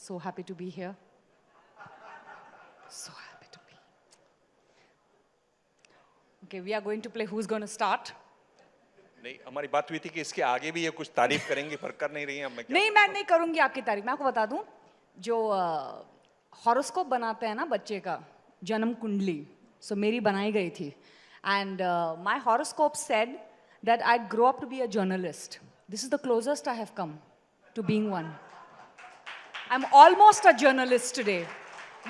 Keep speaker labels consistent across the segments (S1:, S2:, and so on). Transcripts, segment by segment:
S1: So happy to be here. So happy to be. Okay, we are going to play Who's Gonna Start.
S2: नहीं, हमारी बात हुई थी कि इसके आगे भी ये कुछ तारीफ करेंगी, पर कर नहीं रही हैं। मैं क्या
S1: नहीं, मैं नहीं करूंगी आपकी तारीफ। मैं आपको बता दूं, जो हॉरोस्कोप बनाते हैं ना बच्चे का, जन्म कुंडली, सो मेरी बनाई गई थी। And my horoscope said that I grow up to be a journalist. This is the closest I have come to being one. I am almost a journalist today.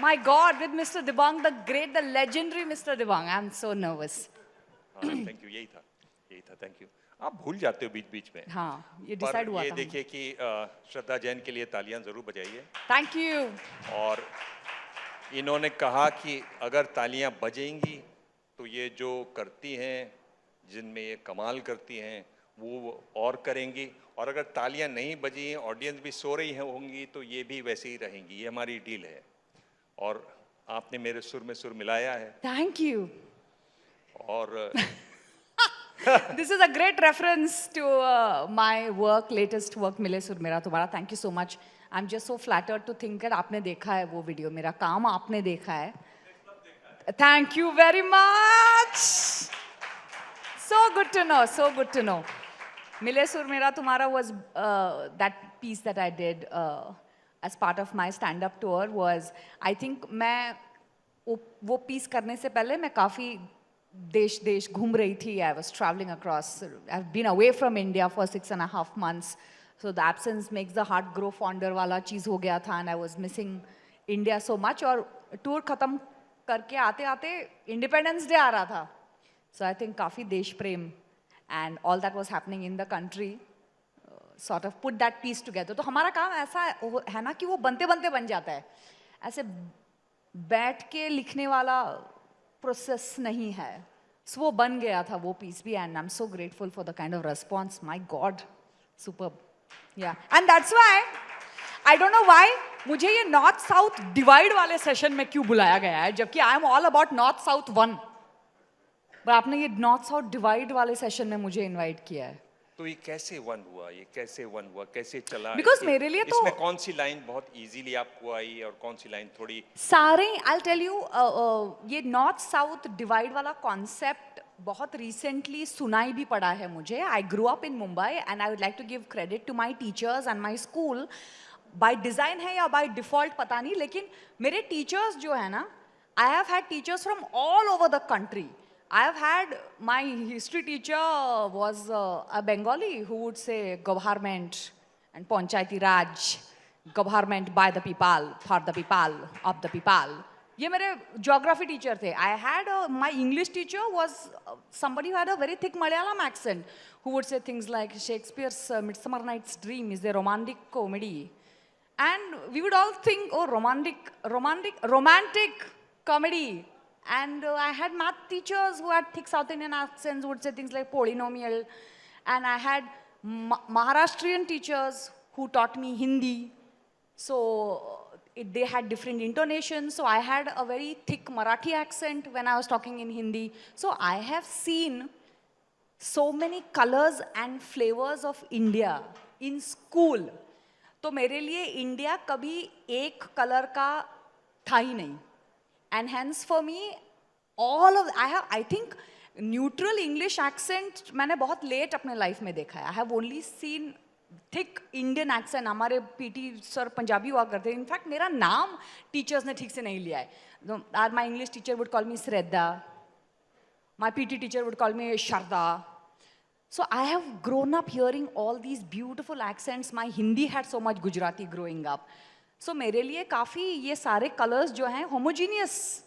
S1: My God, with Mr. Dibang, the great, the legendary Mr. Dibang. I'm so nervous.
S2: Thank you, यही था, thank you. आप भूल जाते हो बीच बीच में।
S1: हाँ, ये decide हुआ
S2: पर ये
S1: था।
S2: देखिए कि श्रद्धा जैन के लिए तालियां जरूर बजाइए।
S1: Thank you.
S2: और इन्होंने कहा कि अगर तालियां बजेंगी तो ये जो करती हैं, जिनमें ये कमाल करती हैं, वो और करेंगी। और अगर तालियां नहीं बजी, ऑडियंस भी सो रही होंगी, तो ये भी वैसे ही रहेंगी। ये हमारी डील है। और आपने मेरे सुर में सुर मिलाया है।
S1: Thank you.
S2: और
S1: This is a great reference to my work, latest work, Mile Sur Mera Tumhara. Thank you so much. I'm just so flattered to think that आपने देखा है वो वीडियो, मेरा काम आपने देखा है. Thank you very much. So good to know, so good to know. Mile Sur Mera Tumhara was that piece that I did as part of my stand-up tour was, I think मैं वो piece करने से पहले मैं काफ़ी देश घूम रही थी. I was traveling across. I've been away from India for 6.5 months. So the absence makes the heart grow fonder वाला चीज़ हो गया था, and I was missing India so much. और tour खत्म करके आते Independence Day आ रहा था. So I think काफ़ी देश प्रेम and all that was happening in the country sort of put that piece together. तो हमारा काम ऐसा है ना कि वो बनते बनते बन जाता है. ऐसे बैठ के लिखने वाला प्रोसेस नहीं है. So वो बन गया था वो piece भी, and I'm so grateful for the kind of response. My God, superb. Yeah, and that's why I don't know why मुझे ये नॉर्थ साउथ डिवाइड वाले सेशन में क्यों बुलाया गया है, जबकि I am all about north south one. पर आपने ये नॉर्थ साउथ डिवाइड वाले सेशन में मुझे इनवाइट किया है.
S2: तो ये कैसे वन हुआ, कैसे चला?
S1: Because मेरे लिए तो
S2: इसमें कौन सी लाइन बहुत इजीली आपको आई और कौन सी लाइन थोड़ी?
S1: सारे I'll tell you, ये नॉर्थ साउथ डिवाइड वाला कॉन्सेप्ट बहुत रिसेंटली सुनाई भी पड़ा है मुझे. I grow up in Mumbai and I would like to give credit to my teachers and my school. By design है या बाय डिफॉल्ट पता नहीं, लेकिन मेरे टीचर्स जो है ना, I have had teachers from all over the country. I have had, my history teacher was a Bengali who would say government and Panchayati Raj, government by the people, for the people, of the people. ये मेरे geography teacher थे. I had my English teacher was somebody who had a very thick Malayalam accent, who would say things like Shakespeare's Midsummer Night's Dream is a romantic comedy. And we would all think, oh, romantic comedy. And I had math teachers who had thick South Indian accents, who would say things like polynomial. And I had Maharashtrian teachers who taught me Hindi. So they had different intonations. So I had a very thick Marathi accent when I was talking in Hindi. So I have seen so many colors and flavors of India in school. तो मेरे लिए India कभी एक colour का था ही नहीं. And hence for me, all of I think neutral English accent मैंने बहुत late अपने life में देखा है. I have only seen thick Indian accent. हमारे PT सर पंजाबी हुआ करते हैं. In fact मेरा नाम teachers ने ठीक से नहीं लिया है. My English teacher would call me Shraddha. My PT teacher would call me Sharda. So I have grown up hearing all these beautiful accents. My Hindi had so much Gujarati growing up. So मेरे लिए काफ़ी ये सारे colours जो हैं homogeneous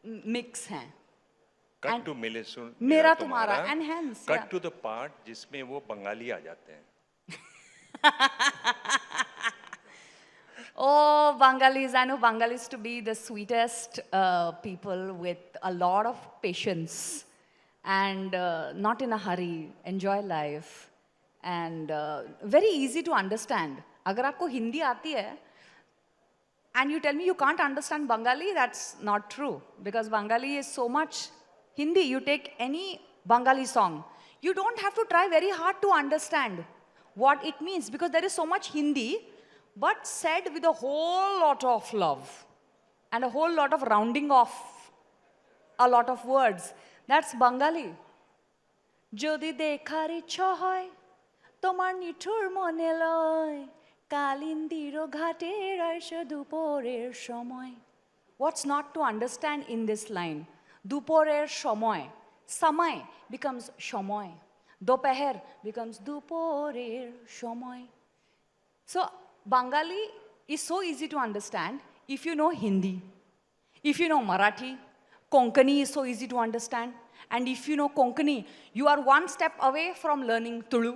S1: mix हैं.
S2: Cut to Mile Sur
S1: Mera Tumhara and hence
S2: cut to the part जिसमें वो बंगाली आ जाते हैं.
S1: Oh, Bengalis, I know Bengalis to be the sweetest people with a lot of patience and not in a hurry, enjoy life and very easy to understand. अगर आपको हिंदी आती है and you tell me you can't understand Bengali, that's not true. Because Bengali is so much Hindi. You take any Bengali song, you don't have to try very hard to understand what it means because there is so much Hindi. but said with a whole lot of love and a whole lot of rounding off a lot of words. That's Bengali. Jodi dekhar ichha hoy tomar niঠুর মনে লয় কালিন্দির ঘাটের আইসা দুপুরের সময়. What's not to understand in this line? দুপুরের সময়. Samay becomes সময়. Dopeher becomes দুপুরের সময়. So Bengali is so easy to understand if you know Hindi. If you know Marathi, Konkani is so easy to understand. And if you know Konkani, you are one step away from learning Tulu.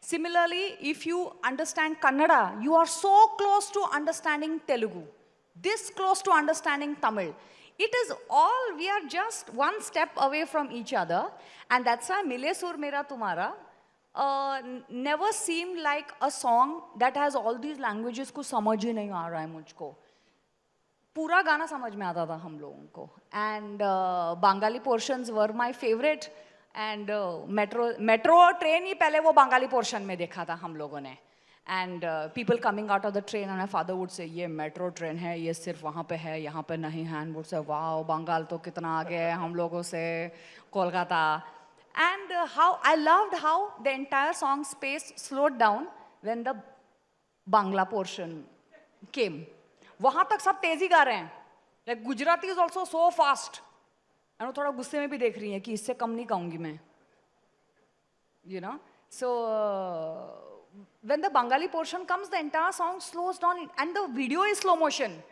S1: Similarly, if you understand Kannada, you are so close to understanding Telugu. This close to understanding Tamil. It is all, we are just one step away from each other. And that's why Mile Sur Mera Tumhara never seemed like a song that has all these languages को समझ ही नहीं आ रहा है मुझको. पूरा गाना समझ में आता था हम लोगों को. And Bengali portions were my favorite. And metro train ही पहले वो Bengali portion में देखा था हम लोगों ने. And people coming out of the train and my father would say ये metro train है, ये सिर्फ वहाँ पे है, यहाँ पे नहीं है. And would say wow, Bengal तो कितना आगे है हम लोगों से, Kolkata. And I loved how the entire song space slowed down when the Bangla portion came. वहाँ तक सब तेजी गा रहे हैं. Like Gujarati is also so fast. And वो थोड़ा गुस्से में भी देख रही है कि इससे कम नहीं गाऊंगी मैं. You know? So when the Bengali portion comes, the entire song slows down and the video is slow motion.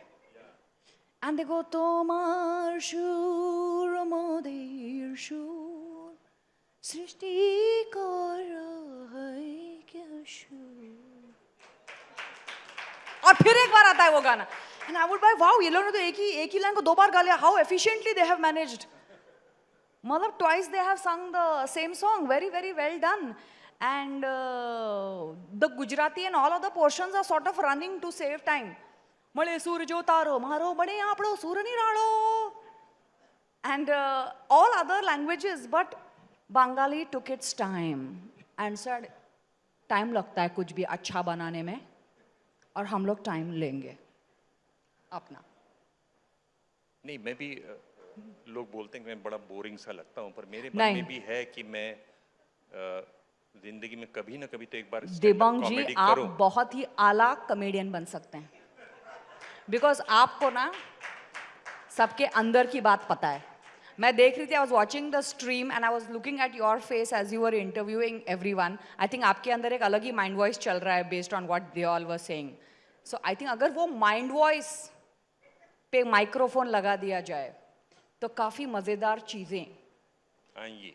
S1: And they go, Tomar shur modir shur srishti kara hai kya shur. और फिर एक बार आता है वो गाना. And I would be like, wow, ये लोगों ने तो एक ही लाइन को दो बार गा लिया. How efficiently they have managed. मतलब twice they have sung the same song. Very, very well done. And the Gujarati and all other portions are sort of running to save time. मले सूर जो तारो मारो बड़े आपड़ो सूर निरालो. And all other languages, but Bengali took its time and said, time लगता है कुछ भी अच्छा बनाने में, और हम लोग time लेंगे अपना.
S2: नहीं, मैं भी लोग बोलते हैं कि मैं बड़ा बोरिंग सा लगता हूँ, पर मेरे मन में भी है कि मैं जिंदगी में कभी ना कभी तो एक बार
S1: दिबांग जी आप बहुत ही आला कॉमेडियन बन सकते हैं. बिकॉज आपको ना सबके अंदर की बात पता है. मैं देख रही थी, I was watching the stream and I was looking at your face as you are interviewing everyone. I think आपके अंदर एक अलग ही माइंड वॉइस चल रहा है based on what they all were saying. So I think अगर वो mind voice पे माइक्रोफोन लगा दिया जाए तो काफी मजेदार चीजें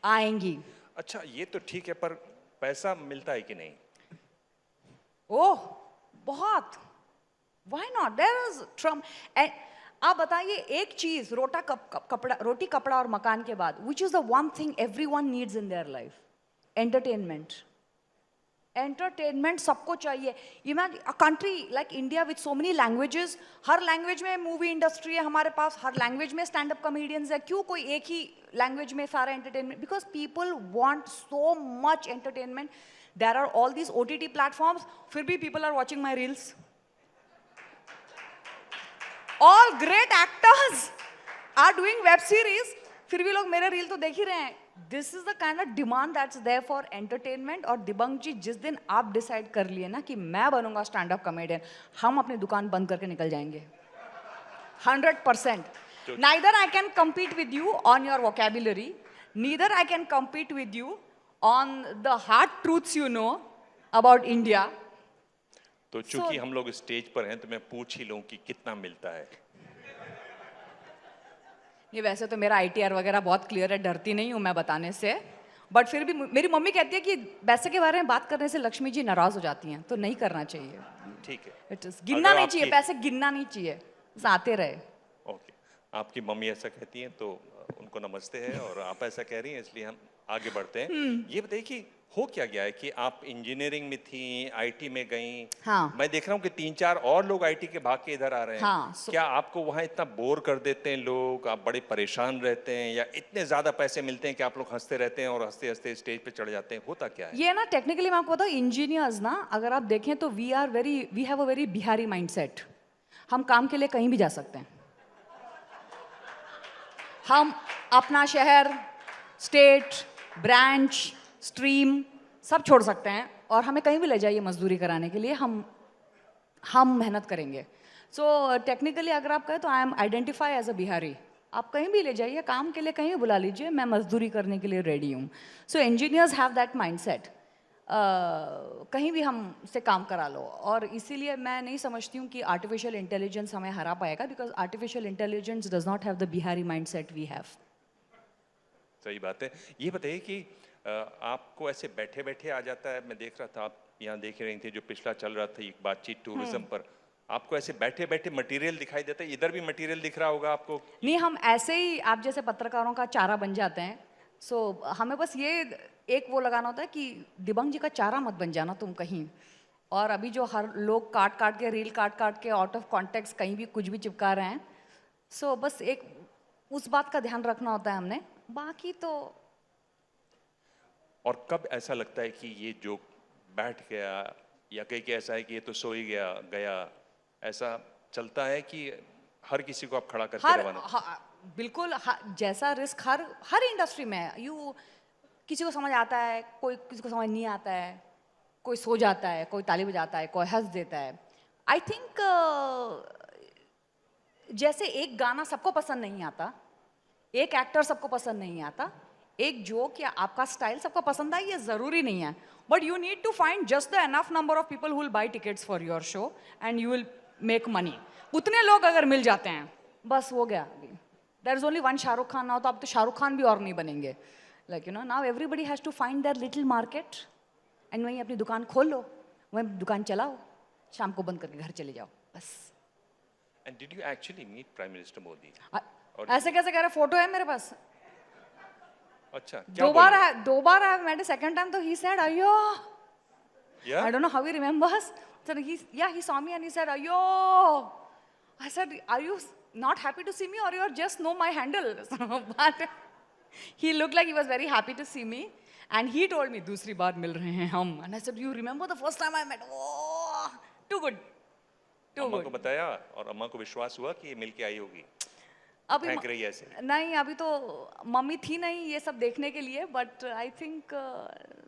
S1: आएंगी.
S2: अच्छा, ये तो ठीक है, पर पैसा मिलता है कि नहीं?
S1: ओह बहुत. Why not? There is Trump. आप बताइए एक चीज, रोटी कपड़ा और मकान के बाद, which is the one thing everyone needs in their life? Entertainment. Entertainment सबको चाहिए. Imagine a country like India with so many languages. हर लैंग्वेज में मूवी इंडस्ट्री है हमारे पास, हर लैंग्वेज में स्टैंड अप कॉमेडियंस है. क्यों कोई एक ही लैंग्वेज में सारा entertainment? Because people want so much entertainment. There are all these OTT platforms, फिर भी people are watching my reels. All great actors are doing web series, फिर भी लोग मेरे रील तो देख ही रहे हैं. This is the kind of demand that's there for entertainment. और दिबांग जी, जिस दिन आप डिसाइड कर लिए ना कि मैं बनूंगा स्टैंड अप कॉमेडियन, हम अपनी दुकान बंद करके निकल जाएंगे 100%. Neither I can compete with you on your vocabulary, neither I can compete with you on the hard truths you know about India.
S2: तो चूंकि हम लोग स्टेज पर हैं तो मैं पूछ ही लूं कि कितना मिलता है.
S1: ये वैसे तो मेरा ITR वगैरह बहुत क्लियर है, डरती नहीं हूँ मैं बताने से. बट फिर भी मेरी मम्मी कहती है कि पैसे के बारे में बात करने से लक्ष्मी जी नाराज हो जाती हैं, तो नहीं करना चाहिए.
S2: ठीक है.
S1: इट इज गिनना नहीं चाहिए, पैसे गिनना नहीं चाहिए, बस आते रहे.
S2: ओके, आपकी मम्मी ऐसा कहती हैं तो उनको नमस्ते है, और आप ऐसा कह रही हैं इसलिए हम आगे बढ़ते हैं. ये बताइए कि हो क्या गया है कि आप इंजीनियरिंग में थी, आईटी में गई।
S1: हाँ।
S2: मैं देख रहा हूँ कि 3-4 और लोग आईटी के भाग के इधर आ रहे हैं।
S1: हाँ,
S2: क्या आपको वहाँ इतना बोर कर देते हैं लोग, आप बड़े परेशान रहते हैं, या इतने ज्यादा पैसे मिलते हैं कि आप लोग हंसते रहते हैं और हंसते हंसते स्टेज पे चढ़ जाते हैं, होता क्या है?
S1: ये ना टेक्निकली मैं आपको बताऊं, इंजीनियर्स ना अगर आप देखें तो we have a very Bihari mindset. हम काम के लिए कहीं भी जा सकते हैं। हम अपना शहर, स्टेट, ब्रांच, स्ट्रीम सब छोड़ सकते हैं और हमें कहीं भी ले जाइए मजदूरी कराने के लिए, हम मेहनत करेंगे। सो टेक्निकली अगर आप कहें तो I am identify as a Bihari. आप कहीं भी ले जाइए, काम के लिए कहीं भी बुला लीजिए, मैं मजदूरी करने के लिए रेडी हूँ। सो इंजीनियर्स हैव दैट माइंडसेट। कहीं भी हमसे काम करा लो, और इसीलिए मैं नहीं समझती हूँ कि आर्टिफिशियल इंटेलिजेंस हमें हरा पाएगा, because artificial intelligence does not have the Bihari mindset we have.
S2: सही बात है। ये बताइए कि आपको ऐसे बैठे बैठे आ जाता है, मैं देख रहा था आप यहाँ देख रही थी जो पिछला चल रहा था एक बातचीत टूरिज्म पर, आपको ऐसे बैठे बैठे मटेरियल दिखाई देता है, इधर भी मटेरियल दिख रहा होगा आपको?
S1: नहीं, हम ऐसे ही आप जैसे पत्रकारों का चारा बन जाते हैं। सो हमें बस ये एक वो लगाना होता है कि दिबंग जी का चारा मत बन जाना तुम कहीं। और अभी जो हर लोग काट काट के, रील काट काट के आउट ऑफ कॉन्टेक्स्ट कहीं भी कुछ भी चिपका रहे हैं, सो बस एक उस बात का ध्यान रखना होता है हमने, बाकी तो।
S2: और कब ऐसा लगता है कि ये जो बैठ गया, या कहीं कि ऐसा है कि ये तो सो ही गया गया, ऐसा चलता है कि हर किसी को आप खड़ा करके रवाना?
S1: बिल्कुल जैसा रिस्क हर इंडस्ट्री में है। किसी को समझ आता है, किसी को समझ नहीं आता है, कोई सो जाता है, कोई ताली बजाता है, कोई हंस देता है। आई थिंक जैसे एक गाना सबको पसंद नहीं आता, एक एक्टर सबको पसंद नहीं आता, एक जोक या आपका स्टाइल सबको पसंद आए, ये जरूरी नहीं है। But you need to find just the enough number of people who will buy tickets for your show and you will make money. उतने लोग अगर मिल जाते हैं, बस हो गया। There is only one Shahrukh Khan now, तो आप तो शाहरुख खान भी और नहीं बनेंगे। Like now everybody has to find their little market and वहीं अपनी दुकान खोल लो, वहीं दुकान चलाओ, शाम को बंद करके घर चले जाओ, बस।
S2: And did you actually meet prime minister Modi?
S1: ऐसे कैसे कह रहे? फोटो है मेरे पास।
S2: अच्छा,
S1: दो बार I have met a second time, तो he said अयो, I don't know how he remembers. So he saw me and he said अयो. I said, are you not happy to see me or you just know my handle? But he looked like he was very happy to see me and he told me दूसरी बार मिल रहे हैं हम, and I said, you remember the first time I met? Oh, too good.
S2: अम्मा को बताया और अम्मा को विश्वास हुआ कि ये मिल के आई होगी?
S1: अभी
S2: फेंक रही है ऐसे?
S1: नहीं, अभी तो मम्मी थी नहीं ये सब देखने के लिए, but I think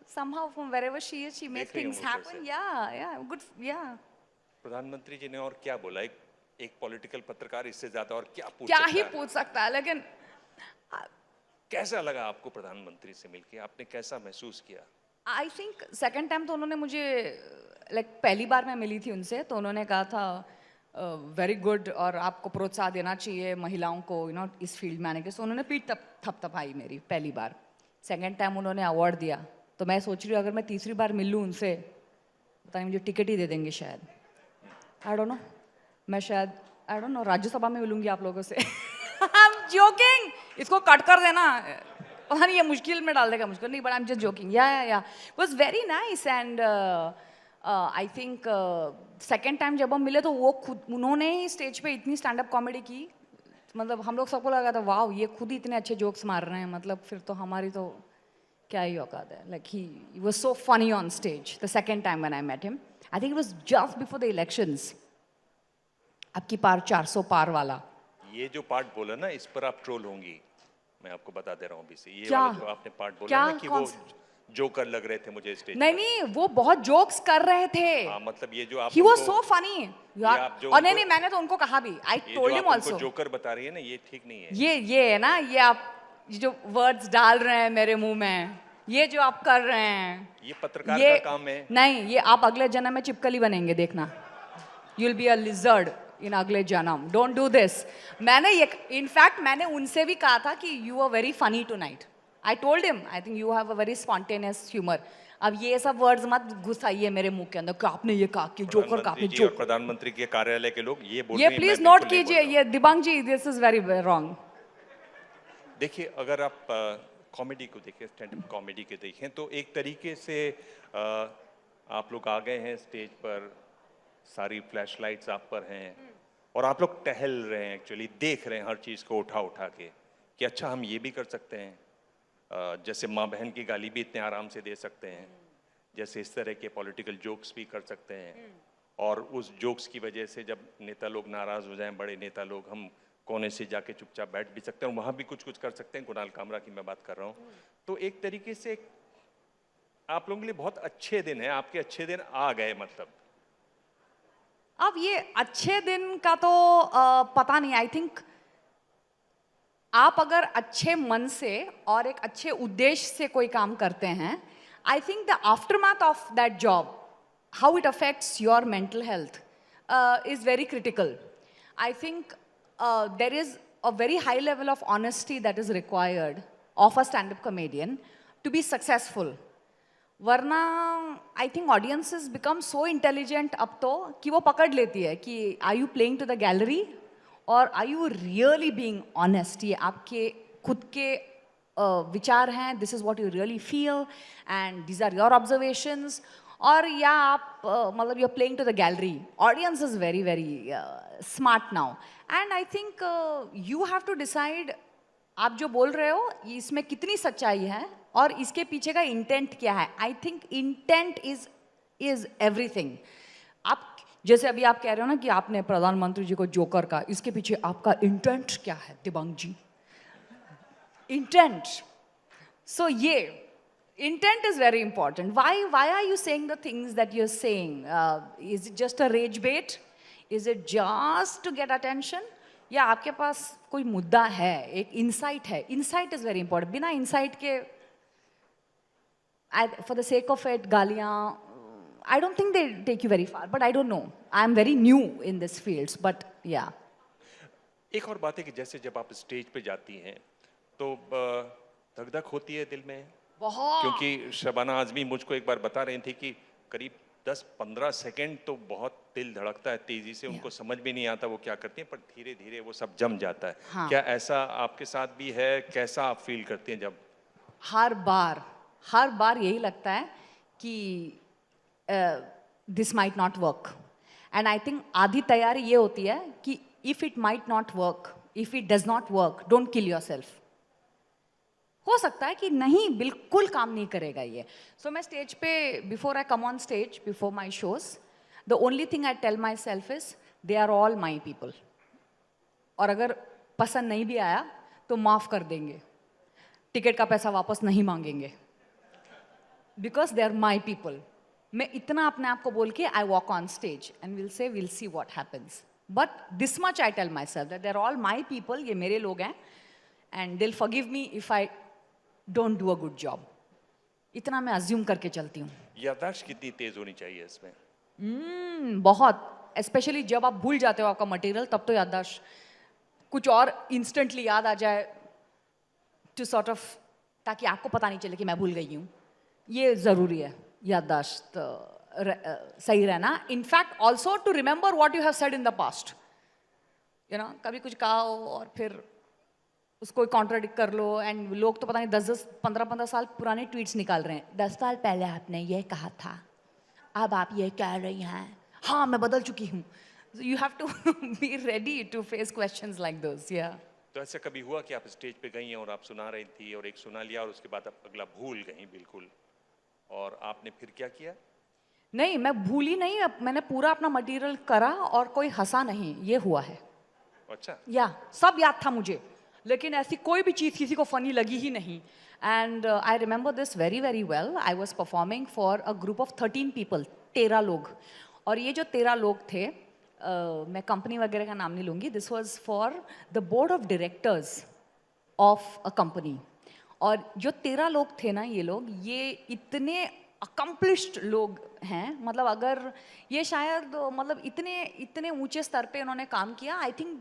S1: somehow from wherever she is, she makes things happen. Yeah, good. Yeah.
S2: प्रधानमंत्री जी ने और क्या बोला? एक पॉलिटिकल पत्रकार इससे ज्यादा और क्या पूछ
S1: क्या
S2: सकता
S1: ही
S2: है?
S1: पूछ सकता है, लेकिन
S2: कैसा लगा आपको प्रधानमंत्री से मिलके? आपने कैसा महसूस किया?
S1: आई थिंक सेकेंड टाइम तो उन्होंने मुझे पहली बार मैं मिली थी उनसे, तो उन्होंने कहा था वेरी गुड और आपको प्रोत्साहन देना चाहिए महिलाओं को इस फील्ड में आने के। सो उन्होंने पीठ थपथपाई मेरी पहली बार। सेकेंड टाइम उन्होंने अवार्ड दिया, तो मैं सोच रही हूँ अगर मैं तीसरी बार मिल लूँ उनसे, पता नहीं मुझे टिकट ही दे देंगे शायद। आई डोंट नो, मैं शायद आई डोंट नो राज्यसभा में मिलूंगी आप लोगों से। आई एम जोकिंग, इसको कट कर देना, पता नहीं ये मुश्किल में डाल देगा, मुश्किल नहीं, but I am just joking. Yeah was very nice and I think second time जब हम मिले तो वो खुद उन्होंने ही स्टेज पे इतनी स्टैंड अप कॉमेडी की, मतलब हम लोग सबको लगा था वाह ये खुद ही इतने अच्छे जोक्स मार रहे हैं, मतलब फिर तो हमारी तो क्या ही औकात है। Like he was so funny on stage the second time when I met him. I think it was just before the elections, आपकी पार 400 पार वाला।
S2: ये जो पार्ट बोला ना, इस पर आप ट्रोल होंगी, मैं आपको बता दे रहा हूँ अभी से। ये
S1: क्या?
S2: वाला जो आपने पार्ट बोला ना कि वो जोकर लग रहे थे मुझे स्टेज
S1: नहीं नहीं, वो बहुत जोक्स कर रहे थे।
S2: हाँ, मतलब ये जो आप
S1: He was so funny यार। और नहीं, मैंने तो उनको कहा भी, I told him also।
S2: Joker बता रही है ना, ये ठीक नहीं है।
S1: ये है ना, ये आप जो वर्ड्स डाल रहे हैं मेरे मुंह में, ये जो आप कर रहे हैं,
S2: ये पत्रकार का काम है।
S1: नहीं, ये आप अगले जन्म में चिपकली बनेंगे, देखना। You'll be a lizard in अगले जन्म। Don't do this। मैंने ये इनफैक्ट मैंने उनसे भी कहा था कि you are very funny tonight। I told him, I think you have a very spontaneous humor। अब ये सब वर्ड्स मत घुसाइए मेरे मुंह के अंदर कि आपने ये कहा कि जोकर का, आपने जोकर।
S2: प्रधानमंत्री के कार्यालय के लोग ये बोल
S1: रहे हैं। ये प्लीज नोट कीजिए, ये दिबांग जी, दिस इज वेरी रॉन्ग।
S2: देखिए, अगर आप कॉमेडी को देखें, स्टैंड अप कॉमेडी को देखें, तो एक तरीके से आप लोग आ गए हैं स्टेज पर, सारी फ्लैश लाइट्स आप पर हैं और आप लोग टहल रहे हैं, एक्चुअली देख रहे हैं हर चीज़ को उठा उठा के कि अच्छा हम ये भी कर सकते हैं, जैसे माँ बहन की गाली भी इतने आराम से दे सकते हैं, जैसे इस तरह के पॉलिटिकल जोक्स भी कर सकते हैं, और उस जोक्स की वजह से जब नेता लोग नाराज़ हो जाएं, बड़े नेता लोग, हम कोने से जाके चुपचाप बैठ भी सकते हैं और वहाँ भी कुछ कुछ कर सकते हैं। कुणाल कामरा की मैं बात कर रहा हूँ। तो एक तरीके से आप लोगों के लिए बहुत अच्छे दिन हैं, आपके अच्छे दिन आ गए मतलब।
S1: अब ये अच्छे दिन का तो पता नहीं, आई थिंक आप अगर अच्छे मन से और एक अच्छे उद्देश्य से कोई काम करते हैं, I think the aftermath of that job, how it affects your mental health is very critical. I think there is a very high level of honesty that is required of a stand-up comedian to be successful. वरना I think audiences become so intelligent अब तो कि वो पकड़ लेती है कि are you playing to the gallery और are you really being honest. ये आपके खुद के विचार हैं, this is what you really feel and these are your observations, और या आप मतलब you are playing to the gallery. Audience is very very smart now and I think you have to decide आप जो बोल रहे हो इसमें कितनी सच्चाई है और इसके पीछे का इंटेंट क्या है. I think intent is everything. आप जैसे अभी आप कह रहे हो ना कि आपने प्रधानमंत्री जी को जोकर का, इसके पीछे आपका इंटेंट क्या है दिबांग जी? इंटेंट. सो ये intent is very important. Why are you saying the things that you're saying? Is it just a rage bait? Is it just to get attention? या आपके पास कोई मुद्दा है, एक insight है. Insight is very important. बिना insight के for the sake of it गालियाँ, I don't think they take you very far, but I don't know. I'm very new in this fields, but yeah.
S2: एक और बात है कि जैसे जब आप स्टेज पे जाती हैं तो धक धक होती है दिल में
S1: बहुत.
S2: क्योंकि शबाना आजमी मुझको एक बार बता रही थी कि करीब 10-15 सेकंड तो बहुत दिल धड़कता है तेजी से, उनको समझ भी नहीं आता वो क्या करती हैं, पर धीरे धीरे वो सब जम जाता है.
S1: हाँ.
S2: क्या ऐसा आपके साथ भी है? कैसा आप फील करती हैं जब?
S1: हर बार यही लगता है कि this might not work, and I think आधी तैयारी ये होती है कि if it might not work, if it does not work, don't kill yourself. हो सकता है कि नहीं, बिल्कुल काम नहीं करेगा ये. सो मैं स्टेज पे, before I come on stage, before my shows, the only thing I tell myself is they are all my people. और अगर पसंद नहीं भी आया तो माफ कर देंगे, टिकट का पैसा वापस नहीं मांगेंगे, because they are my people. मैं इतना अपने आप को बोल के I walk on stage and will say will see what happens, but this much I tell myself that they are all my people. ये मेरे लोग हैं and they'll forgive me if I don't do a good job. इतना मैं assume करके चलती हूँ.
S2: याददाश्त कितनी तेज होनी चाहिए इसमें?
S1: बहुत, स्पेशली जब आप भूल जाते हो आपका मटेरियल, तब तो याददाश्त कुछ और इंस्टेंटली याद आ जाए टू सॉर्ट ऑफ, ताकि आपको पता नहीं चले कि मैं भूल गई हूँ. ये ज़रूरी है याददाश्त सही रहना. In fact also to remember what you have said in the past. You know, कभी कुछ कहा हो और फिर उसको कॉन्ट्राडिक्ट कर लो, एंड लोग तो पता नहीं 10-10, 15-15 साल पुराने ट्वीट्स निकाल रहे हैं. 10 साल पहले आपने ये कहा था, अब आप ये कह रही हैं. हाँ, मैं बदल चुकी हूँ. You have to be ready to face questions like those. या
S2: तो ऐसा कभी हुआ कि आप स्टेज पे गई हैं और आप सुना रही थी और एक सुना लिया और उसके बाद आप अगला भूल गई बिल्कुल, और आपने फिर क्या किया?
S1: नहीं, मैं भूली नहीं, मैंने पूरा अपना मटेरियल करा और कोई हंसा नहीं, ये हुआ है.
S2: अच्छा.
S1: या सब याद था मुझे, लेकिन ऐसी कोई भी चीज़ किसी को फनी लगी ही नहीं. And I remember this very very well. I was performing for a group of 13 people, 13 लोग. और ये जो 13 लोग थे, मैं कंपनी वगैरह का नाम नहीं लूँगी, this was for the board of directors of a company. और जो 13 लोग थे ना, ये लोग, ये इतने अकम्पलिश्ड लोग हैं, मतलब अगर ये शायद मतलब इतने ऊंचे स्तर पे उन्होंने काम किया. I think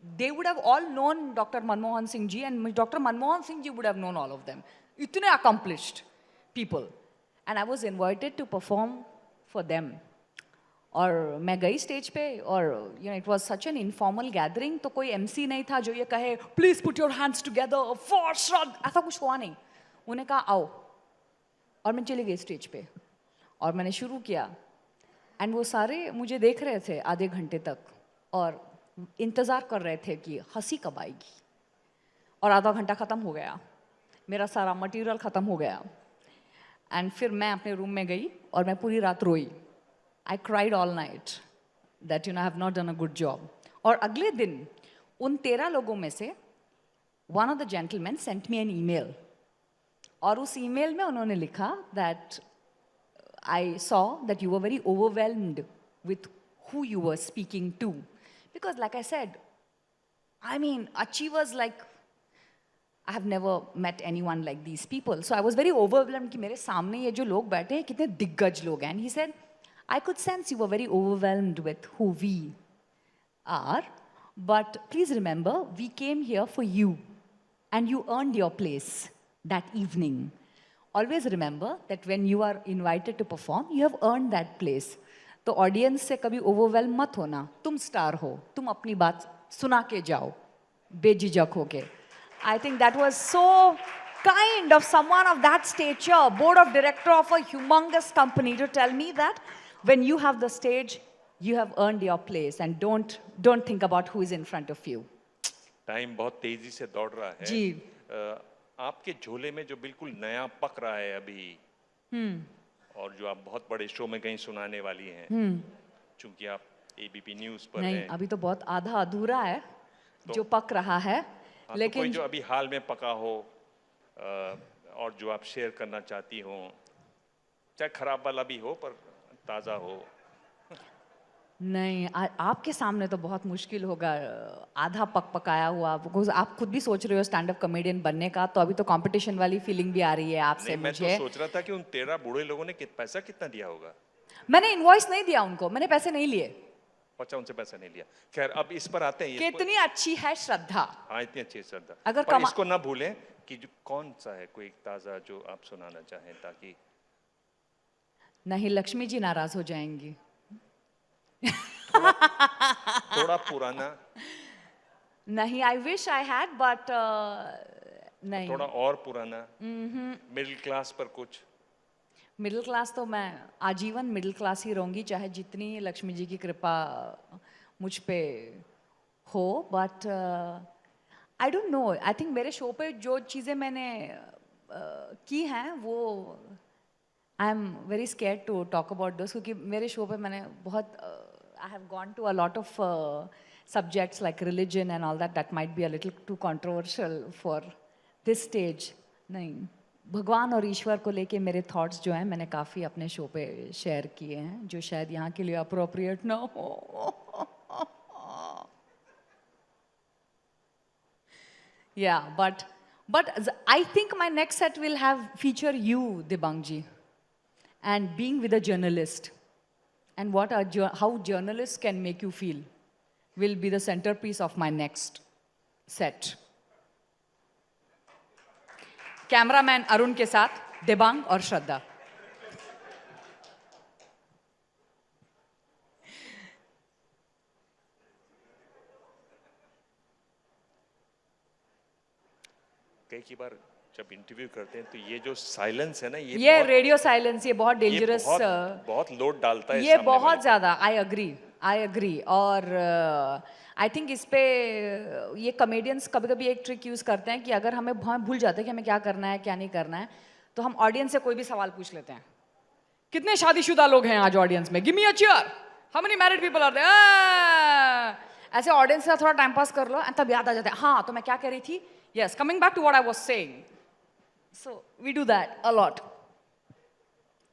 S1: they would have all known Dr. Manmohan Singh ji, and Dr. Manmohan Singh ji would have known all of them. Itne accomplished people. And I was invited to perform for them. और मैं गई stage पे और you know it was such an informal gathering. तो कोई MC नहीं था जो ये कहे please put your hands together for Shraddha, ऐसा कुछ हुआ नहीं. उन्हें कहा आओ, और मैं चली गई स्टेज पे और मैंने शुरू किया एंड वो सारे मुझे देख रहे थे आधे घंटे तक और इंतज़ार कर रहे थे कि हंसी कब आएगी, और आधा घंटा ख़त्म हो गया, मेरा सारा मटेरियल ख़त्म हो गया एंड फिर मैं अपने रूम में गई और मैं पूरी रात रोई. I cried all night that I have not done a good job. और अगले दिन उन 13 लोगों में से one of the gentleman sent me an email, और उस ईमेल में उन्होंने लिखा that I saw that you were very overwhelmed with who you were speaking to, because like I said, I mean achievers like I have never met anyone like these people, so I was very overwhelmed कि मेरे सामने ये जो लोग बैठे हैं कितने दिग्गज लोग हैं. And he said I could sense you were very overwhelmed with who we are, but please remember we came here for you and you earned your place that evening. Always remember that when you are invited to perform, you have earned that place. तो audience से कभी overwhelm मत होना, तुम star हो, तुम अपनी बात सुना के जाओ बेझिझक होके. I think that was so kind of someone of that stature, board of director of a humongous company, to tell me that when you have the stage you have earned your place and don't think about who is in front of you.
S2: Time बहुत तेजी से दौड़ रहा है
S1: जी.
S2: आपके झोले में जो बिल्कुल नया पक रहा है अभी, और जो आप बहुत बड़े शो में कहीं सुनाने वाली हैं, चूंकि आप एबीपी न्यूज पर
S1: नहीं,
S2: हैं,
S1: अभी तो बहुत आधा अधूरा है जो पक रहा है.
S2: हाँ, तो
S1: लेकिन
S2: कोई जो अभी हाल में पका हो और जो आप शेयर करना चाहती हो, चाहे खराब वाला भी हो पर ताज़ा हो.
S1: नहीं, आपके सामने तो बहुत मुश्किल होगा आधा पकाया हुआ, बिकॉज आप खुद भी सोच रहे हो स्टैंड अप कॉमेडियन बनने का, तो अभी तो कंपटीशन वाली फीलिंग भी आ रही है आपसे.
S2: नहीं, मैं
S1: मुझे
S2: तो सोच रहा था कि उन 13 बूढ़े लोगों ने पैसा कितना दिया होगा.
S1: मैंने इनवॉइस नहीं दिया उनको, मैंने पैसे नहीं लिए.
S2: अच्छा, उनसे पैसा नहीं लिया. खैर, अब इस पर आते हैं.
S1: कितनी अच्छी है श्रद्धा.
S2: हाँ, इतनी अच्छी श्रद्धा.
S1: अगर
S2: पर इसको ना भूलें कि जो कौन सा है कोई ताज़ा जो आप सुनाना चाहें, ताकि
S1: नहीं लक्ष्मी जी नाराज हो जाएंगी.
S2: थोड़ा पुराना.
S1: नहीं, I wish I had, but नहीं.
S2: थोड़ा और पुराना, मिडिल क्लास पर कुछ.
S1: मिडिल क्लास तो मैं आजीवन मिडिल क्लास ही रहूंगी, चाहे जितनी लक्ष्मी जी की कृपा मुझ पे हो. But I don't know, I think मेरे शो पे जो चीज़ें मैंने की हैं वो I am very scared to talk about those, क्योंकि मेरे शो पे मैंने बहुत I have gone to a lot of subjects like religion and all that. That might be a little too controversial for this stage. नहीं, भगवान और ईश्वर को लेके मेरे thoughts जो हैं मैंने काफ़ी अपने शो पे शेयर किए हैं, जो शायद यहाँ के लिए appropriate ना हो. Yeah, but I think my next set will have feature you, Dibang ji, and being with a journalist. And how journalists can make you feel will be the centerpiece of my next set. Cameraman Arun के साथ दिबांग और श्रद्धा.
S2: कई बार जब interview करते हैं तो ये जो साइलेंस है ना,
S1: ये रेडियो साइलेंस, ये बहुत डेंजरस,
S2: बहुत लोड डालता है.
S1: ये बहुत ज्यादा. I agree. और आई थिंक इस पे ये कॉमेडियंस कभी कभी एक ट्रिक यूज करते हैं कि अगर हमें भूल जाते हैं कि हमें क्या करना है क्या नहीं करना है, तो हम ऑडियंस से कोई भी सवाल पूछ लेते हैं. कितने शादीशुदा लोग हैं आज ऑडियंस में? Give me a cheer. How many married people are there? ऐसे ऑडियंस से थोड़ा टाइम पास कर लो एंड तब याद आ जाता है, हाँ तो मैं क्या कह रही थी. Yes, coming back to what I was saying. So we do that a lot.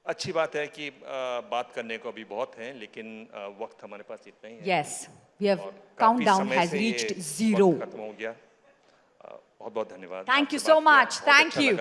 S2: अच्छी बात है कि बात करने को अभी बहुत है, लेकिन वक्त हमारे पास इतना ही है.
S1: Yes, we have countdown has reached 0.
S2: खत्म हो गया. बहुत बहुत धन्यवाद.
S1: Thank you so much. Thank you.